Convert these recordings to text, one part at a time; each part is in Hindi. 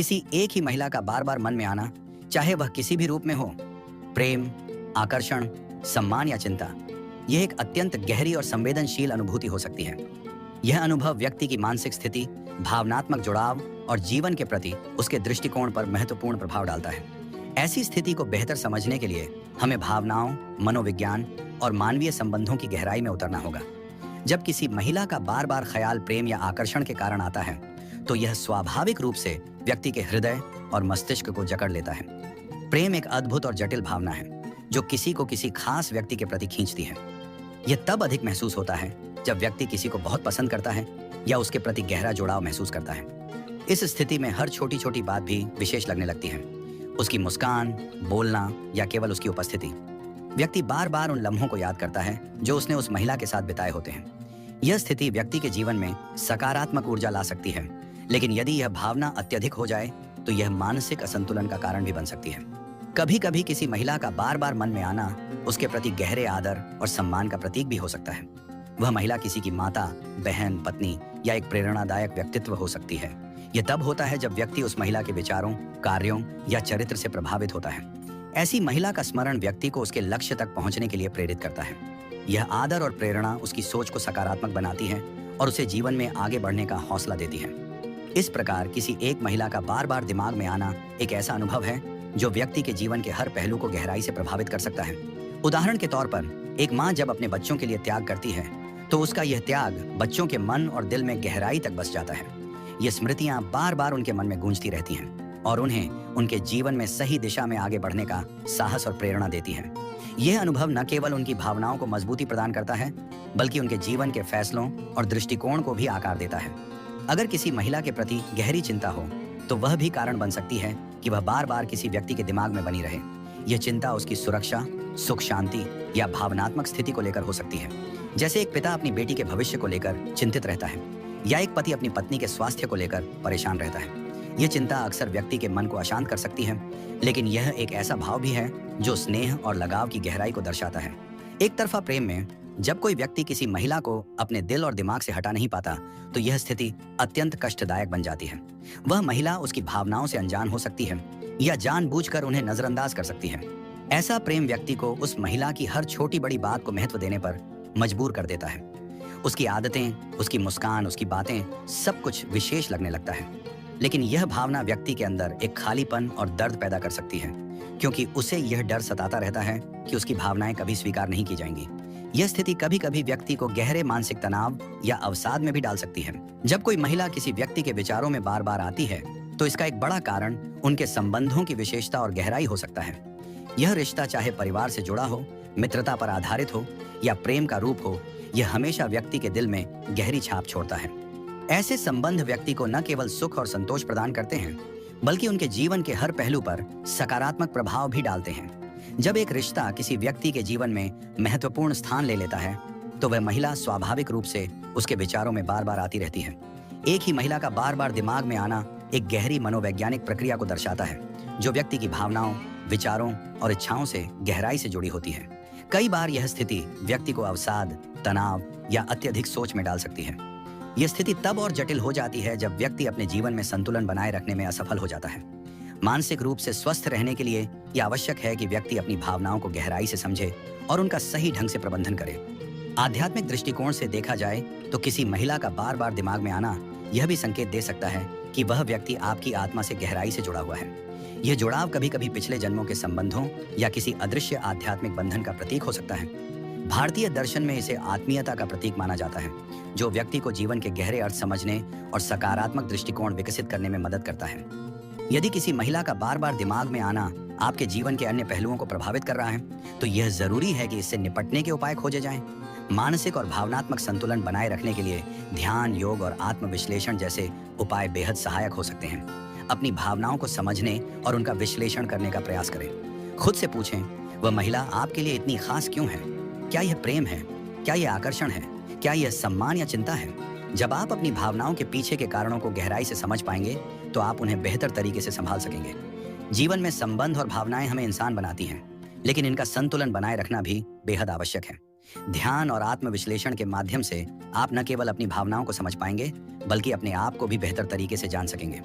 किसी एक ही महिला का बार बार मन में आना, चाहे वह किसी भी रूप में हो, प्रेम, आकर्षण, सम्मान या चिंता, यह एक अत्यंत गहरी और संवेदनशील अनुभूति हो सकती है। यह अनुभव व्यक्ति की मानसिक स्थिति, भावनात्मक जुड़ाव और जीवन के प्रति उसके दृष्टिकोण पर महत्वपूर्ण प्रभाव डालता है। ऐसी स्थिति को बेहतर समझने के लिए हमें भावनाओं, मनोविज्ञान और मानवीय संबंधों की गहराई में उतरना होगा। जब किसी महिला का बार बार ख्याल प्रेम या आकर्षण के कारण आता है, तो यह स्वाभाविक रूप से व्यक्ति के हृदय और मस्तिष्क को जकड़ लेता है। प्रेम एक अद्भुत और जटिल भावना है जो किसी को किसी खास व्यक्ति के प्रति खींचती है। यह तब अधिक महसूस होता है जब व्यक्ति किसी को बहुत पसंद करता है या उसके प्रति गहरा जुड़ाव महसूस करता है। इस स्थिति में हर छोटी छोटी बात भी विशेष लगने लगती है। उसकी मुस्कान, बोलना या केवल उसकी उपस्थिति। व्यक्ति बार बार उन लम्हों को याद करता है जो उसने उस महिला के साथ बिताए होते हैं। यह स्थिति व्यक्ति के जीवन में सकारात्मक ऊर्जा ला सकती है, लेकिन यदि यह भावना अत्यधिक हो जाए तो यह मानसिक असंतुलन का कारण भी बन सकती है। कभी कभी किसी महिला का बार बार मन में आना उसके प्रति गहरे आदर और सम्मान का प्रतीक भी हो सकता है। वह महिला किसी की माता, बहन, पत्नी या एक प्रेरणादायक व्यक्तित्व हो सकती है। यह तब होता है जब व्यक्ति उस महिला के विचारों, कार्यों या चरित्र से प्रभावित होता है। ऐसी महिला का स्मरण व्यक्ति को उसके लक्ष्य तक पहुंचने के लिए प्रेरित करता है। यह आदर और प्रेरणा उसकी सोच को सकारात्मक बनाती है और उसे जीवन में आगे बढ़ने का हौसला देती है। इस प्रकार किसी एक महिला का बार बार दिमाग में आना एक ऐसा अनुभव है जो व्यक्ति के जीवन के हर पहलू को गहराई से प्रभावित कर सकता है। उदाहरण के तौर पर, एक माँ जब अपने बच्चों के लिए त्याग करती है तो उसका यह त्याग बच्चों के मन और दिल में गहराई तक बस जाता है। ये स्मृतियां बार बार उनके मन में गूंजती रहती हैं और उन्हें उनके जीवन में सही दिशा में आगे बढ़ने का साहस और प्रेरणा देती हैं। यह अनुभव न केवल उनकी भावनाओं को मजबूती प्रदान करता है, बल्कि उनके जीवन के फैसलों और दृष्टिकोण को भी आकार देता है। अगर किसी महिला के प्रति गहरी चिंता हो तो वह भी कारण बन सकती है कि वह बार बार किसी व्यक्ति के दिमाग में बनी रहे। यह चिंता उसकी सुरक्षा, सुख शांति या भावनात्मक स्थिति को लेकर हो सकती है। जैसे एक पिता अपनी बेटी के भविष्य को लेकर चिंतित रहता है या एक पति अपनी पत्नी के स्वास्थ्य को लेकर परेशान रहता है। यह चिंता अक्सर व्यक्ति के मन को अशांत कर सकती है, लेकिन यह एक ऐसा भाव भी है जो स्नेह और लगाव की गहराई को दर्शाता है। एक तरफा प्रेम में जब कोई व्यक्ति किसी महिला को अपने दिल और दिमाग से हटा नहीं पाता तो यह स्थिति अत्यंत कष्टदायक बन जाती है। वह महिला उसकी भावनाओं से अनजान हो सकती है या जानबूझकर उन्हें नजरअंदाज कर सकती है। ऐसा प्रेम व्यक्ति को उस महिला की हर छोटी बड़ी बात को महत्व देने पर मजबूर कर देता है। उसकी आदतें, उसकी मुस्कान, उसकी बातें, सब कुछ विशेष लगने लगता है। लेकिन यह भावना व्यक्ति के अंदर एक खालीपन और दर्द पैदा कर सकती है, क्योंकि उसे यह डर सताता रहता है कि उसकी भावनाएं कभी स्वीकार नहीं की जाएंगी। यह स्थिति कभी कभी व्यक्ति को गहरे मानसिक तनाव या अवसाद में भी डाल सकती है। जब कोई महिला किसी व्यक्ति के विचारों में बार बार आती है तो इसका एक बड़ा कारण उनके संबंधों की विशेषता और गहराई हो सकता है। यह रिश्ता चाहे परिवार से जुड़ा हो, मित्रता पर आधारित हो या प्रेम का रूप हो, यह हमेशा व्यक्ति के दिल में गहरी छाप छोड़ता है। ऐसे संबंध व्यक्ति को न केवल सुख और संतोष प्रदान करते हैं, बल्कि उनके जीवन के हर पहलू पर सकारात्मक प्रभाव भी डालते हैं। जब एक रिश्ता किसी व्यक्ति के जीवन में महत्वपूर्ण स्थान ले लेता है तो वह महिला स्वाभाविक रूप से उसके विचारों में बार बार आती रहती है। एक ही महिला का बार बार दिमाग में आना एक गहरी मनोवैज्ञानिक प्रक्रिया को दर्शाता है जो व्यक्ति की भावनाओं, विचारों और इच्छाओं से गहराई से जुड़ी होती है। कई बार यह स्थिति व्यक्ति को अवसाद, तनाव या अत्यधिक सोच में डाल सकती है। यह स्थिति तब और जटिल हो जाती है जब व्यक्ति अपने जीवन में संतुलन बनाए रखने में असफल हो जाता है। मानसिक रूप से स्वस्थ रहने के लिए यह आवश्यक है कि व्यक्ति अपनी भावनाओं को गहराई से समझे और उनका सही ढंग से प्रबंधन करे। आध्यात्मिक दृष्टिकोण से देखा जाए तो किसी महिला का बार बार दिमाग में आना यह भी संकेत दे सकता है कि वह व्यक्ति आपकी आत्मा से गहराई से जुड़ा हुआ है। यह जुड़ाव कभी कभी पिछले जन्मों के संबंधों या किसी अदृश्य आध्यात्मिक बंधन का प्रतीक हो सकता है। भारतीय दर्शन में इसे आत्मीयता का प्रतीक माना जाता है, जो व्यक्ति को जीवन के गहरे अर्थ समझने और सकारात्मक दृष्टिकोण विकसित करने में मदद करता है। यदि किसी महिला का बार बार दिमाग में आना आपके जीवन के अन्य पहलुओं को प्रभावित कर रहा है, तो यह जरूरी है कि इससे निपटने के उपाय खोजे जाएं। मानसिक और भावनात्मक संतुलन बनाए रखने के लिए ध्यान, योग और आत्मविश्लेषण जैसे उपाय बेहद सहायक हो सकते हैं। अपनी भावनाओं को समझने और उनका विश्लेषण करने का प्रयास करें। खुद से पूछें, वह महिला आपके लिए इतनी खास क्यों है? क्या यह प्रेम है? क्या यह आकर्षण है? क्या यह सम्मान या चिंता है? जब आप अपनी भावनाओं के पीछे के कारणों को गहराई से समझ पाएंगे तो आप उन्हें बेहतर तरीके से संभाल सकेंगे। जीवन में संबंध और भावनाएं हमें इंसान बनाती हैं, लेकिन इनका संतुलन बनाए रखना भी बेहद आवश्यक है। ध्यान और आत्मविश्लेषण के माध्यम से आप न केवल अपनी भावनाओं को समझ पाएंगे, बल्कि अपने आप को भी बेहतर तरीके से जान सकेंगे।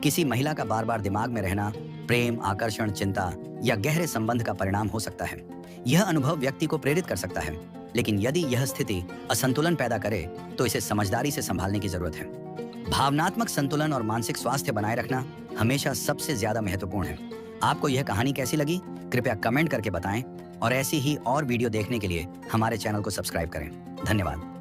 किसी महिला का बार बार दिमाग में रहना प्रेम, आकर्षण, चिंता या गहरे संबंध का परिणाम हो सकता है। यह अनुभव व्यक्ति को प्रेरित कर सकता है, लेकिन यदि यह स्थिति असंतुलन पैदा करे तो इसे समझदारी से संभालने की जरूरत है। भावनात्मक संतुलन और मानसिक स्वास्थ्य बनाए रखना हमेशा सबसे ज्यादा महत्वपूर्ण है। आपको यह कहानी कैसी लगी? कृपया कमेंट करके बताएं और ऐसी ही और वीडियो देखने के लिए हमारे चैनल को सब्सक्राइब करें। धन्यवाद।